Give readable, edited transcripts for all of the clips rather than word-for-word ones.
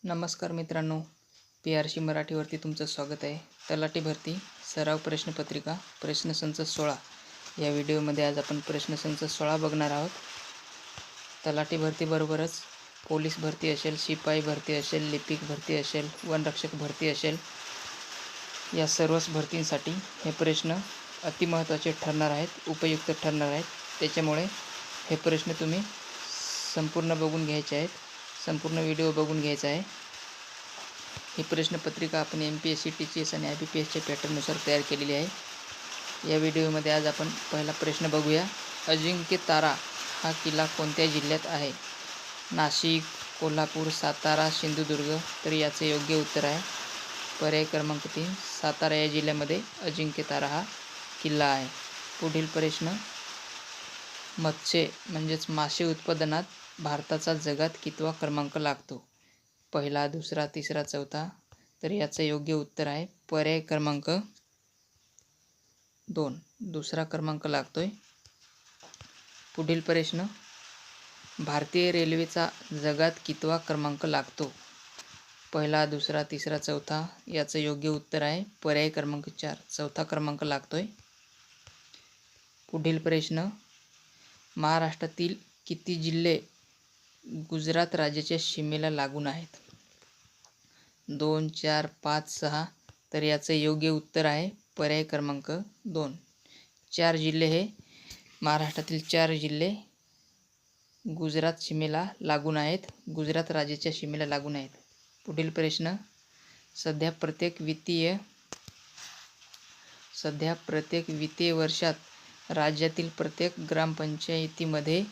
नमस्कार मित्रांनो, PRC मराठीवरती तुमचं स्वागत आहे. तलाठी भरती सराव प्रश्नपत्रिका प्रश्नसंच 16 या व्हिडिओमध्ये आज आपण प्रश्नसंच 16 बघणार आहोत. तलाठी भरतीबरोबरच पोलीस भरती असेल, शिपाई भरती असेल, लिपिक भरती असेल, वनरक्षक भरती असेल, या सर्वच भरतींसाठी हे प्रश्न अतिमहत्त्वाचे ठरणार आहेत, उपयुक्त ठरणार आहेत. त्याच्यामुळे हे प्रश्न तुम्ही संपूर्ण बघून घ्यायचे आहेत, संपूर्ण व्हिडिओ बघून घ्यायचा आहे. ही प्रश्नपत्रिका आपण MPSC, TCS आणि IBPSच्या पॅटर्ननुसार तयार केलेली आहे. या व्हिडिओमध्ये आज आपण पहिला प्रश्न बघूया. अजिंक्यतारा हा किल्ला कोणत्या जिल्ह्यात आहे? नाशिक, कोल्हापूर, सातारा, सिंधुदुर्ग. तर याचे योग्य उत्तर आहे पर्याय क्रमांक 3, सातारा या जिल्ह्यामध्ये अजिंक्यतारा हा किल्ला आहे. पुढील प्रश्न, मत्स्य म्हणजेच मासे उत्पादनात भारताचा जगात कितवा क्रमांक लागतो? पहिला, दुसरा, तिसरा, चौथा. तर याचं योग्य उत्तर आहे पर्याय क्रमांक 2, दुसरा क्रमांक लागतोय. पुढील प्रश्न, भारतीय रेल्वेचा जगात कितवा क्रमांक लागतो? पहिला, दुसरा, तिसरा, चौथा. याचं योग्य उत्तर आहे पर्याय क्रमांक 4, चौथा क्रमांक लागतोय. पुढील प्रश्न, महाराष्ट्रातील किती जिल्हे गुजरात राज्याच्या सीमेला लागून आहेत? 2, 4, 5, 6. तर याचं योग्य उत्तर आहे पर्याय क्रमांक 2, 4 जिल्हे. हे महाराष्ट्रातील 4 जिल्हे गुजरात सीमेला लागून आहेत, गुजरात राज्याच्या सीमेला लागून आहेत. पुढील प्रश्न, सध्या प्रत्येक वित्तीय वर्षात राज्यातील प्रत्येक ग्रामपंचायतीमध्ये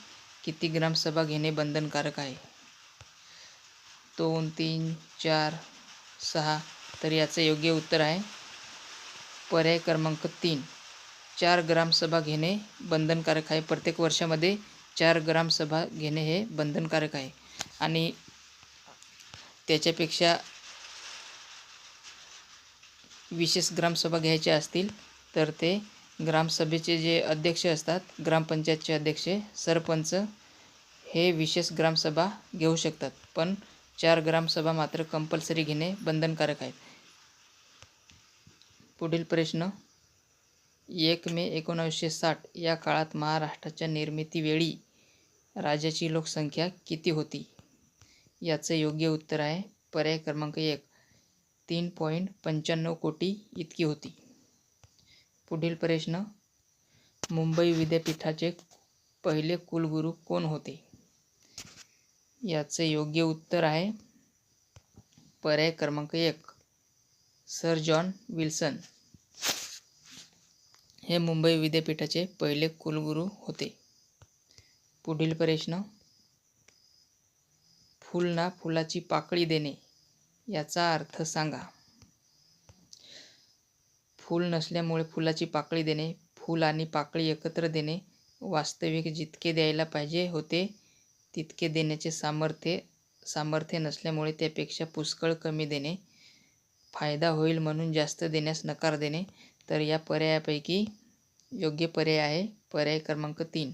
किती ग्रामसभा घेणे बंधनकारक आहे? 2, 3, 4, 6. तर याचं योग्य उत्तर आहे पर्याय क्रमांक 3, 4 ग्रामसभा घेणे बंधनकारक आहे. प्रत्येक वर्षामध्ये 4 ग्रामसभा घेणे हे बंधनकारक आहे. आणि त्याच्यापेक्षा विशेष ग्रामसभा घ्यायच्या असतील तर ते ग्रामसभेचे जे अध्यक्ष असतात, ग्रामपंचायतचे अध्यक्ष, सरपंच, हे विशेष ग्रामसभा घेऊ शकतात. पण 4 ग्रामसभा मात्र कंपल्सरी घेणे बंधनकारक आहेत. पुढील प्रश्न, 1 मे 1960 या काळात महाराष्ट्राच्या निर्मितीवेळी राज्याची लोकसंख्या किती होती? याचं योग्य उत्तर आहे पर्याय क्रमांक 1, 3.95 कोटी इतकी होती. पुढील प्रश्न, मुंबई विद्यापीठाचे पहिले कुलगुरू कोण होते? याचं योग्य उत्तर आहे पर्याय क्रमांक 1, सर जॉन विल्सन. हे मुंबई विद्यापीठाचे पहिले कुलगुरू होते. पुढील प्रश्न, फूल ना फुलाची पाकळी देणे याचा अर्थ सांगा. फूल नसल्यामुळे फुलाची पाकळी देणे, फूल आणि पाकळी एकत्र देणे, वास्तविक जितके द्यायला पाहिजे होते तितके देण्याचे सामर्थ्य नसल्यामुळे त्यापेक्षा पुष्कळ कमी देणे, फायदा होईल म्हणून जास्त देण्यास नकार देणे. तर या पर्यायापैकी योग्य पर्याय आहे पर्याय क्रमांक 3,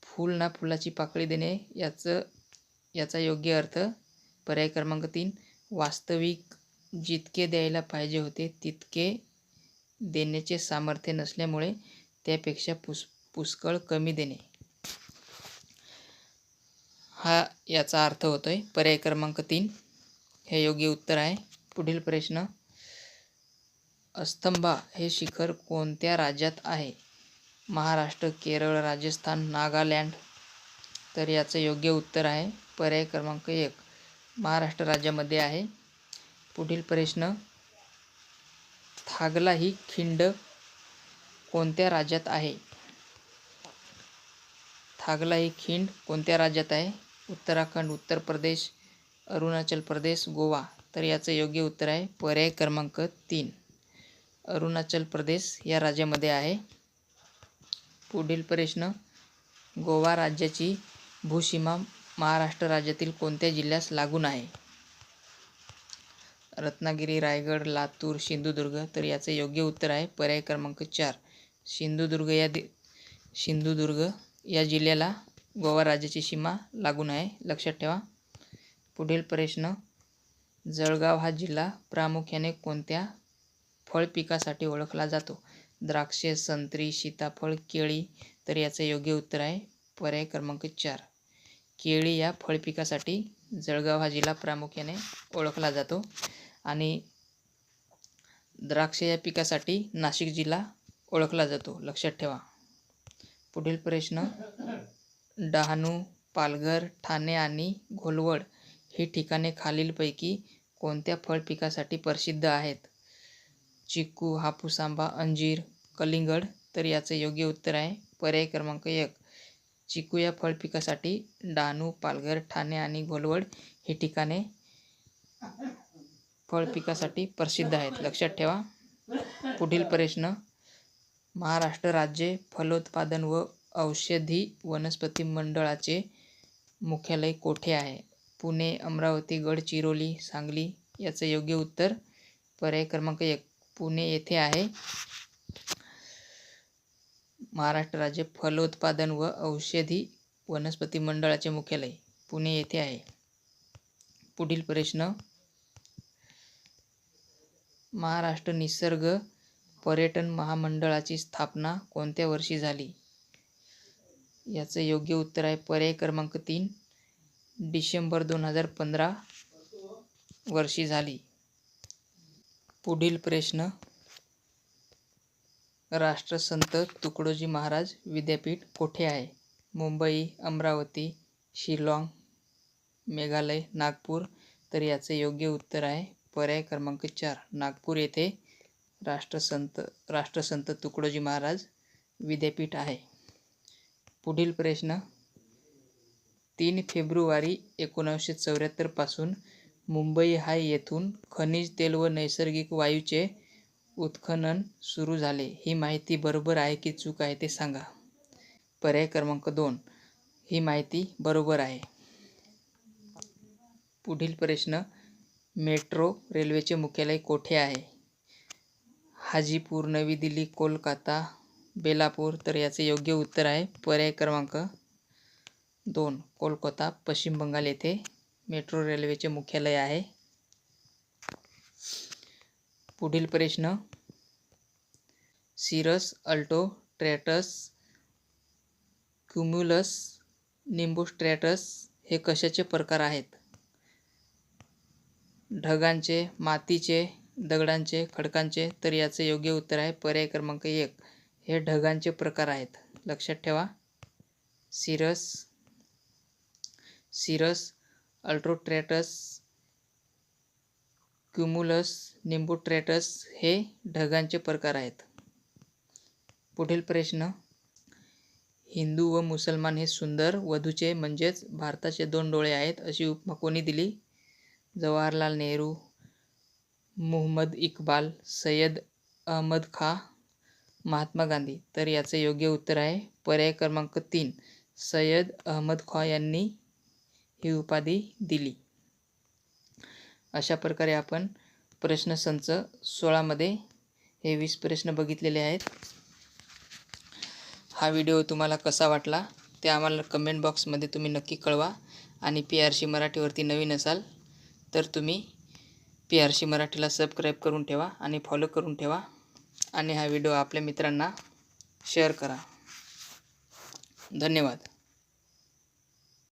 फूल ना फुलाची पाकळी देणे. याचा योग्य अर्थ पर्याय क्रमांक 3, वास्तविक जितके द्यायला पाहिजे होते तितके देण्याचे सामर्थ्य नसल्यामुळे त्यापेक्षा पुष्कळ कमी देणे, हा याचा अर्थ होतोय. पर्याय क्रमांक 3 हे योग्य उत्तर आहे. पुढील प्रश्न, अस्तंबा हे शिखर कोणत्या राज्यात आहे? महाराष्ट्र, केरळ, राजस्थान, नागालँड. तर याचं योग्य उत्तर आहे पर्याय क्रमांक 1, महाराष्ट्र राज्यामध्ये आहे. पुढील प्रश्न, थागला ही खिंड कोणत्या राज्यात आहे? थागला ही खिंड कोणत्या राज्यात आहे? उत्तराखंड, उत्तर प्रदेश, अरुणाचल प्रदेश, गोवा. तर याचं योग्य उत्तर आहे पर्याय क्रमांक 3, अरुणाचल प्रदेश या राज्यामध्ये आहे. पुढील प्रश्न, गोवा राज्याची भूसीमा महाराष्ट्र राज्यातील कोणत्या जिल्ह्यास लागून आहे? रत्नागिरी, रायगड, लातूर, सिंधुदुर्ग. तर याचं योग्य उत्तर आहे पर्याय क्रमांक 4, सिंधुदुर्ग या जिल्ह्याला गोवा राज्याची सीमा लागून आहे, लक्षात ठेवा. पुढील प्रश्न, जळगाव हा जिल्हा प्रामुख्याने कोणत्या फळ पिकासाठी ओळखला जातो? द्राक्षे, संत्री, सीताफळ, केळी. तर याचं योग्य उत्तर आहे पर्याय क्रमांक 4, केळी या फळ पिकासाठी जळगाव हा जिल्हा प्रामुख्याने ओळखला जातो आणि द्राक्ष या पिकासाठी नाशिक जिल्हा ओळखला जातो, लक्षात ठेवा. पुढील प्रश्न, डहाणू, पालघर, ठाणे आणि घोलवड ही ठिकाणे खालीलपैकी कोणत्या फळ पिकासाठी प्रसिद्ध आहेत? चिकू, हापूस आंबा, अंजीर, कलिंगड. तर याचं योग्य उत्तर आहे पर्याय क्रमांक 1, चिकू या फळ पिकासाठी डहाणू, पालघर, ठाणे आणि घोलवड ही ठिकाणे फळ पिकासाठी प्रसिद्ध आहेत, लक्षात ठेवा. पुढील प्रश्न, महाराष्ट्र राज्य फलोत्पादन व औषधी वनस्पती मंडळाचे मुख्यालय कोठे आहे? पुणे, अमरावती, गडचिरोली, सांगली. याचं योग्य उत्तर पर्याय क्रमांक 1, पुणे येथे आहे महाराष्ट्र राज्य फलोत्पादन व औषधी वनस्पती मंडळाचे मुख्यालय पुणे येथे आहे. पुढील प्रश्न, महाराष्ट्र निसर्ग पर्यटन महामंडळाची स्थापना कोणत्या वर्षी झाली? याचं योग्य उत्तर आहे पर्याय क्रमांक 3, डिसेंबर 2015 वर्षी झाली. पुढील प्रश्न, राष्ट्रसंत तुकडोजी महाराज विद्यापीठ कोठे आहे? मुंबई, अमरावती, शिलाँग, मेघालय, नागपूर. तर याचं योग्य उत्तर आहे पर्याय क्रमांक 4, नागपूर येथे राष्ट्रसंत तुकडोजी महाराज विद्यापीठ आहे. पुढील प्रश्न, 3 फेब्रुवारी 1974 पासून मुंबई हाय येथून खनिज तेल व नैसर्गिक वायूचे उत्खनन सुरू झाले. ही माहिती बरोबर आहे की चूक आहे ते सांगा. पर्याय क्रमांक 2, ही माहिती बरोबर आहे. पुढील प्रश्न, मेट्रो रेल्वेचे मुख्यालय कोठे आहे? हाजीपूर, नवी दिल्ली, कोलकाता, बेलापूर. तर याचे योग्य उत्तर आहे पर्याय क्रमांक 2, कोलकाता, पश्चिम बंगाल येथे मेट्रो रेल्वेचे मुख्यालय आहे. पुढील प्रश्न, सिरस, अल्टो, ट्रॅटस, क्युम्युलस, निम्बोस्ट्रॅटस हे कशाचे प्रकार आहेत? ढगांचे, मातीचे, दगडांचे, खडकांचे. तर याचे योग्य उत्तर आहे पर्याय क्रमांक 1, हे ढगांचे प्रकार आहेत, लक्षात ठेवा. सिरस, अल्ट्रोट्रॅटस, क्युमुलस, निम्बोस्ट्रॅटस हे ढगांचे प्रकार आहेत. पुढील प्रश्न, हिंदू व मुसलमान हे सुंदर वधूचे म्हणजेच भारताचे 2 डोळे आहेत अशी उपमा कोणी दिली? जवाहरलाल नेहरू, मुहम्मद इक्बाल, सय्यद अहमद खां, महात्मा गांधी. तर याचे योग्य उत्तर आहे पर्याय क्रमांक 3, सय्यद अहमद खां यांनी ही उपाधी दिली. अशा प्रकारे आपण प्रश्नसंच 16 मध्ये हे 20 प्रश्न बघितलेले आहेत. हा व्हिडिओ तुम्हाला कसा वाटला ते आम्हाला कमेंट बॉक्समध्ये तुम्ही नक्की कळवा. आणि PRC मराठीवरती नवीन असाल तर तुम्ही PRC मराठीला सबस्क्राईब करून ठेवा आणि फॉलो करून ठेवा आणि हा व्हिडिओ आपल्या मित्रांना शेअर करा. धन्यवाद.